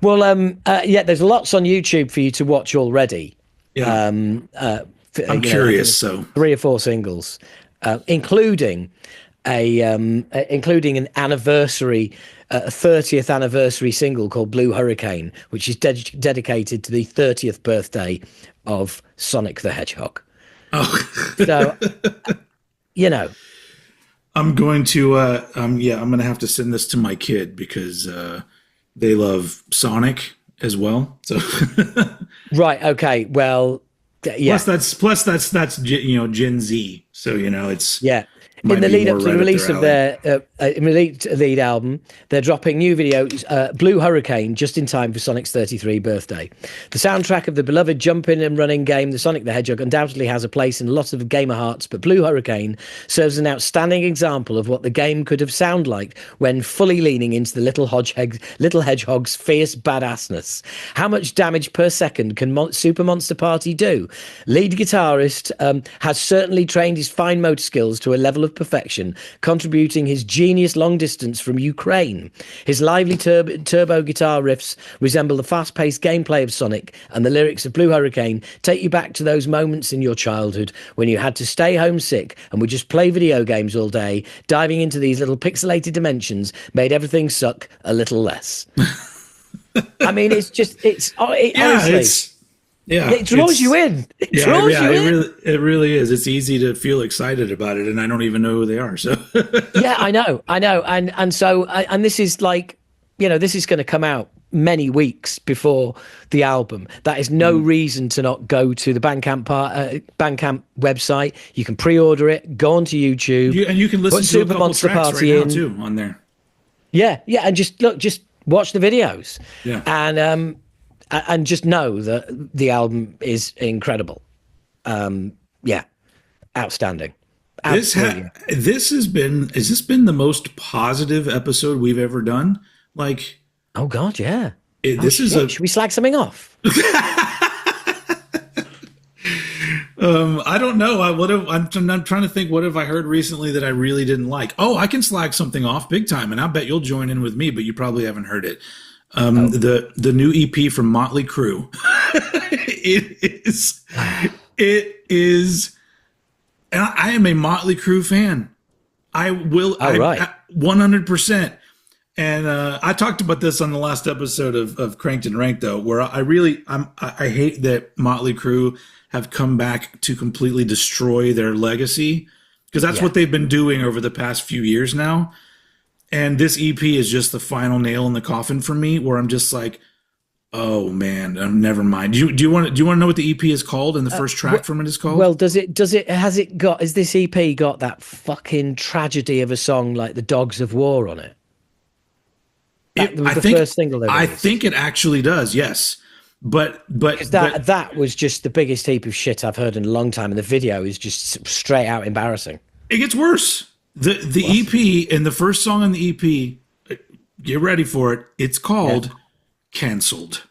Well, there's lots on YouTube for you to watch already. Yeah. I'm curious. So 3 or 4 singles, including an anniversary. A 30th anniversary single called Blue Hurricane, which is dedicated to the 30th birthday of Sonic the Hedgehog. Oh, so I'm going to I'm going to have to send this to my kid because they love Sonic as well. So right, okay, well, yeah. Plus that's Gen Z, so it's In the lead up to the release of their lead album, they're dropping new videos, Blue Hurricane, just in time for Sonic's 33 birthday. The soundtrack of the beloved jumping and running game, The Sonic the Hedgehog, undoubtedly has a place in lots of gamer hearts, but Blue Hurricane serves an outstanding example of what the game could have sounded like when fully leaning into the little hedgehog's fierce badassness. How much damage per second can Super Monster Party do? Lead guitarist has certainly trained his fine motor skills to a level of perfection, contributing his genius long distance from Ukraine. His lively turbo guitar riffs resemble the fast-paced gameplay of Sonic, and the lyrics of Blue Hurricane take you back to those moments in your childhood when you had to stay homesick and would just play video games all day. Diving into these little pixelated dimensions made everything suck a little less. I mean, honestly. It draws you in. It really is. It's easy to feel excited about it, and I don't even know who they are. So yeah, I know, and so this is like, this is going to come out many weeks before the album. That is no reason to not go to the Bandcamp website. You can pre-order it. Go onto YouTube, and you can listen to Super Monster Party right now too on there. Yeah, and just watch the videos. Yeah, and just know that the album is incredible. Outstanding. Has this been the most positive episode we've ever done? Like, oh God, yeah. Should we slag something off? I don't know. I'm trying to think. What have I heard recently that I really didn't like? Oh, I can slag something off big time, and I bet you'll join in with me. But you probably haven't heard it. The new EP from Motley Crue. It is, and I am a Motley Crue fan. I will, 100%. And I talked about this on the last episode of Cranked and Ranked, though, where I hate that Motley Crue have come back to completely destroy their legacy, because that's what they've been doing over the past few years now. And this EP is just the final nail in the coffin for me, where I'm just like, oh man, never mind. Do you want to know what the EP is called and the first track from it is called? Well, has this EP got that fucking tragedy of a song like The Dogs of War on it? First single. I think it actually does. Yes, but that was just the biggest heap of shit I've heard in a long time, and the video is just straight out embarrassing. It gets worse. The EP and the first song on the EP, get ready for it. It's called Cancelled.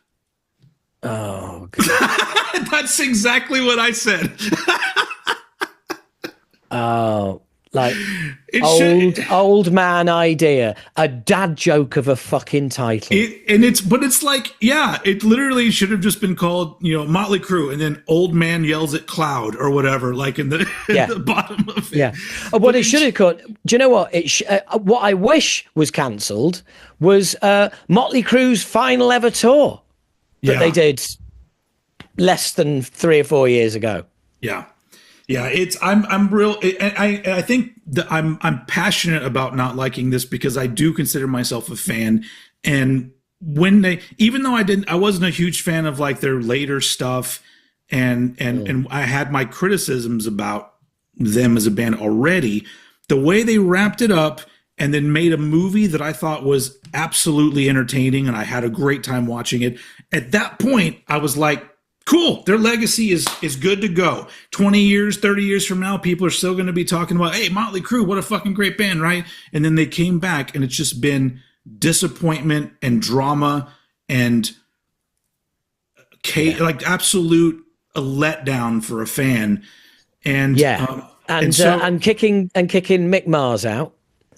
Oh, God. That's exactly what I said. Oh. Like old man idea, a dad joke of a fucking title. It's like, it literally should have just been called, Motley Crue, and then old man yells at cloud or whatever, like in the, the bottom of it. Yeah. What it should have called, do you know what? What I wish was cancelled was Motley Crue's final ever tour that they did less than 3 or 4 years ago. Yeah. Yeah, I think that I'm passionate about not liking this because I do consider myself a fan. And even though I wasn't a huge fan of like their later stuff, and I had my criticisms about them as a band already, the way they wrapped it up and then made a movie that I thought was absolutely entertaining, and I had a great time watching it. At that point, I was like, cool, their legacy is good to go. 20 years, 30 years from now, people are still going to be talking about, hey, Motley Crue, what a fucking great band, right? And then they came back, and it's just been disappointment and drama and like absolute a letdown for a fan. And and kicking Mick Mars out.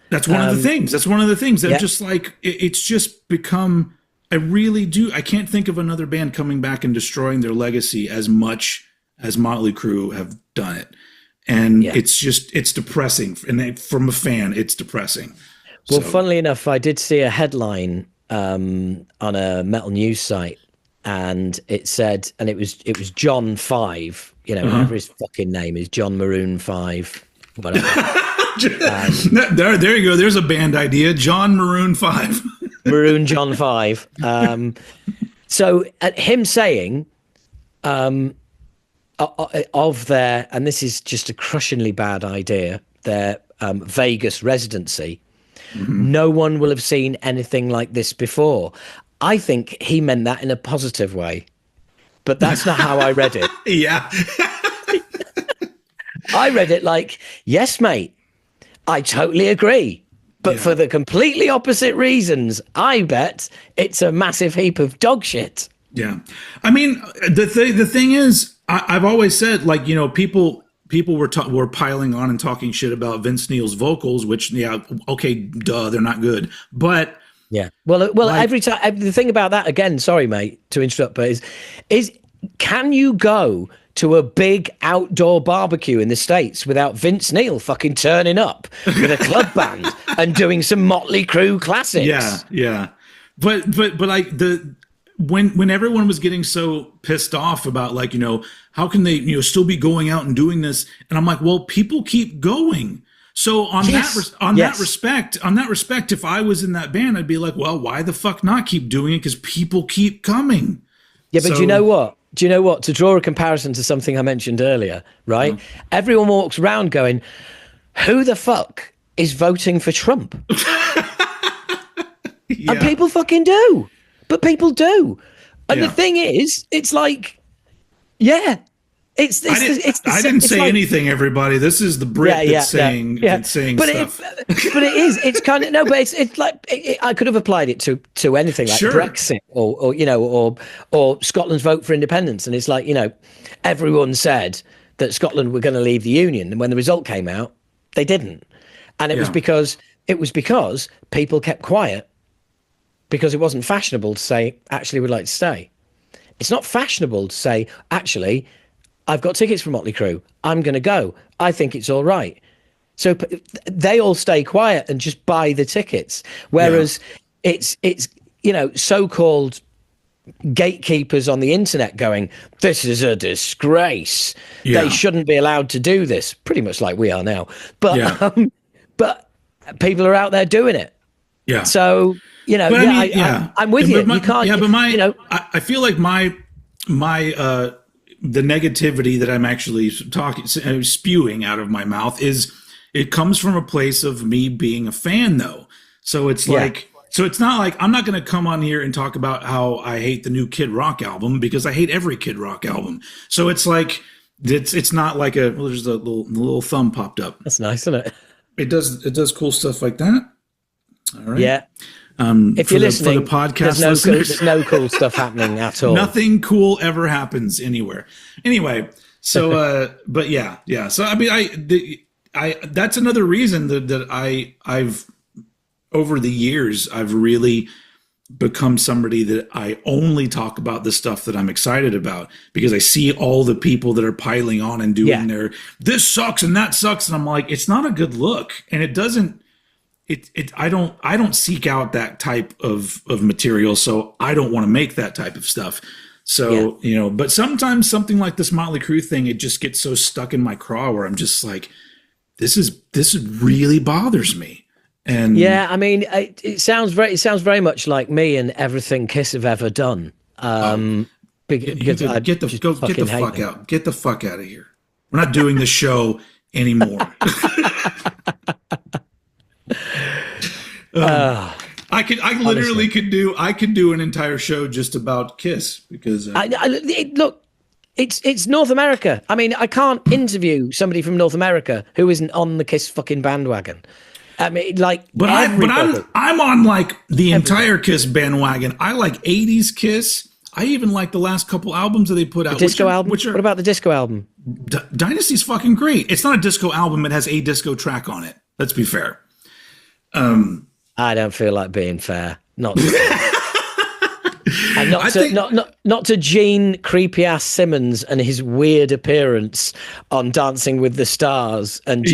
That's one of the things. That's one of the things. That just like it's just become. I really do. I can't think of another band coming back and destroying their legacy as much as Motley Crue have done it. And it's depressing. And from a fan, it's depressing. Well, funnily enough, I did see a headline on a metal news site, and it said, and it was John 5, whatever his fucking name is, John Maroon 5, whatever. There you go. There's a band idea, John Maroon 5. Maroon John 5. So him saying of their, and this is just a crushingly bad idea, their Vegas residency, no one will have seen anything like this before. I think he meant that in a positive way, but that's not how I read it. Yeah. I read it like, yes, mate, I totally agree. But for the completely opposite reasons, I bet it's a massive heap of dog shit. Yeah. I mean, the thing is, I've always said, like, people were piling on and talking shit about Vince Neil's vocals, which, okay, duh, they're not good. But well, like, every time, the thing about that, again, sorry, mate, to interrupt, but is can you go to a big outdoor barbecue in the States without Vince Neil fucking turning up with a club band and doing some Motley Crue classics? Yeah. But like when everyone was getting so pissed off about, like, how can they still be going out and doing this? And I'm like, well, people keep going. So on that respect, if I was in that band, I'd be like, well, why the fuck not keep doing it? Because people keep coming. Yeah, but do you know what? To draw a comparison to something I mentioned earlier, right? Everyone walks around going, who the fuck is voting for Trump? And people fucking do. But people do. And the thing is, it's like, I didn't say anything, everybody. This is the Brit that's saying stuff. But it is. It's kind of but it's like I could have applied it to anything like Brexit or Scotland's vote for independence, and it's like everyone said that Scotland were going to leave the Union, and when the result came out, they didn't, and it was because people kept quiet because it wasn't fashionable to say actually we'd like to stay. It's not fashionable to say actually, I've got tickets for Motley Crue. I'm going to go. I think it's all right. So they all stay quiet and just buy the tickets. Whereas it's so-called gatekeepers on the internet going, this is a disgrace. They shouldn't be allowed to do this. Pretty much like we are now. But but people are out there doing it. Yeah. So, I'm with you. You can't. Yeah, but I feel like my the negativity that I'm actually spewing out of my mouth it comes from a place of me being a fan, though. So it's like, so it's not like I'm not going to come on here and talk about how I hate the new Kid Rock album, because I hate every Kid Rock album. So it's like, it's not like there's a little thumb popped up. That's nice, isn't it? It does cool stuff like that. All right. Yeah. If you're listening, for the podcast there's no cool stuff happening at all. Nothing cool ever happens anywhere. Anyway, so but yeah. So I mean, I that's another reason that I've over the years I've really become somebody that I only talk about the stuff that I'm excited about, because I see all the people that are piling on and doing their this sucks and that sucks, and I'm like, it's not a good look, and it doesn't. I don't seek out that type of material, so I don't want to make that type of stuff. So, but sometimes something like this Motley Crue thing, it just gets so stuck in my craw where I'm just like, this really bothers me. And I mean, it sounds very much like me and everything Kiss have ever done. Get the fuck out of here. We're not doing the show anymore. I literally could do an entire show just about Kiss, because look, it's North America. I mean, I can't interview somebody from North America who isn't on the Kiss fucking bandwagon. I mean, like, I'm on like the entire Kiss bandwagon. I like 80s Kiss. I even like the last couple albums that they put out. The disco album? What about the disco album? Dynasty's fucking great. It's not a disco album. It has a disco track on it. Let's be fair. I don't feel like being fair. Not and not to Gene creepy ass Simmons and his weird appearance on Dancing with the Stars and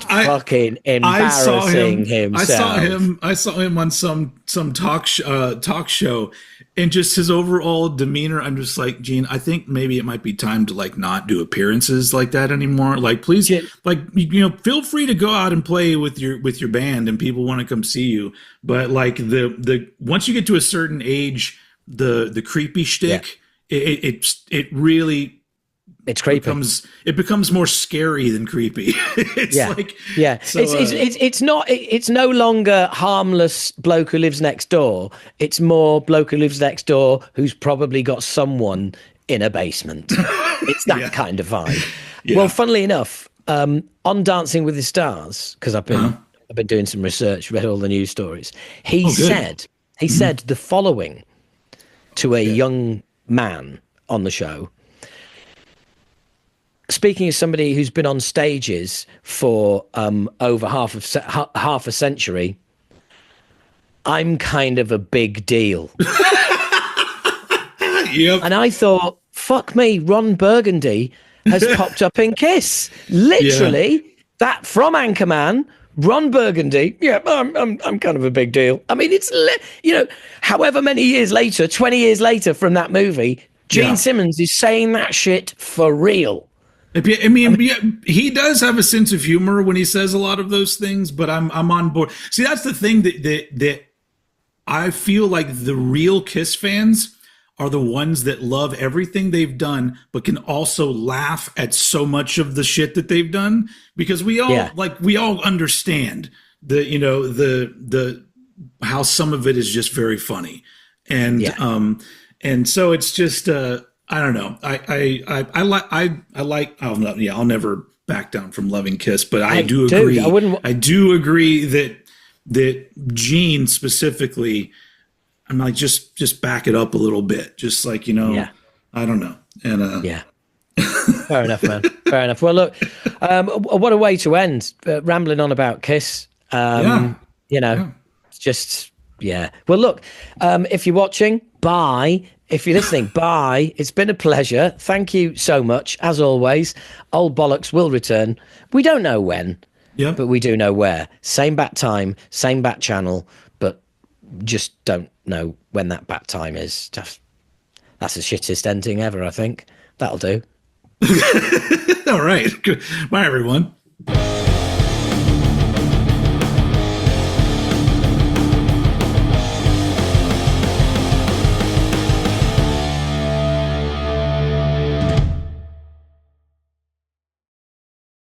fucking embarrassing himself. I saw him on some talk show, and just his overall demeanor. I'm just like, Gene, I think maybe it might be time to like not do appearances like that anymore. Like, please, feel free to go out and play with your band, and people want to come see you. But like the once you get to a certain age, the creepy shtick, it really. It's creepy. It becomes more scary than creepy. So, it's no longer harmless bloke who lives next door. It's more bloke who lives next door who's probably got someone in a basement. It's that kind of vibe. Yeah. Well, funnily enough, on Dancing with the Stars, because I've been doing some research, read all the news stories. He said the following to a young man on the show. Speaking as somebody who's been on stages for over half a century, I'm kind of a big deal. Yep. And I thought, fuck me, Ron Burgundy has popped up in Kiss. Literally, that from Anchorman, Ron Burgundy. Yeah, I'm kind of a big deal. I mean, it's however many years later, 20 years later from that movie, Gene Simmons is saying that shit for real. I mean, he does have a sense of humor when he says a lot of those things, but I'm on board. See, that's the thing that I feel like the real Kiss fans are the ones that love everything they've done, but can also laugh at so much of the shit that they've done, because we all understand the how some of it is just very funny, and so it's just I don't know. I'll never back down from loving Kiss, but I do agree. I do agree that Gene specifically, I'm like, just back it up a little bit. Just like, I don't know. And fair enough, man. Fair enough. Well, look, what a way to end, rambling on about Kiss. It's just, Yeah. Well, look, if you're watching, bye. If you're listening, bye. It's been a pleasure. Thank you so much. As always, Old Bollocks will return. We don't know when, but we do know where. Same bat time, same bat channel, but just don't know when that bat time is. That's the shittest ending ever, I think. That'll do. All right. Bye, everyone.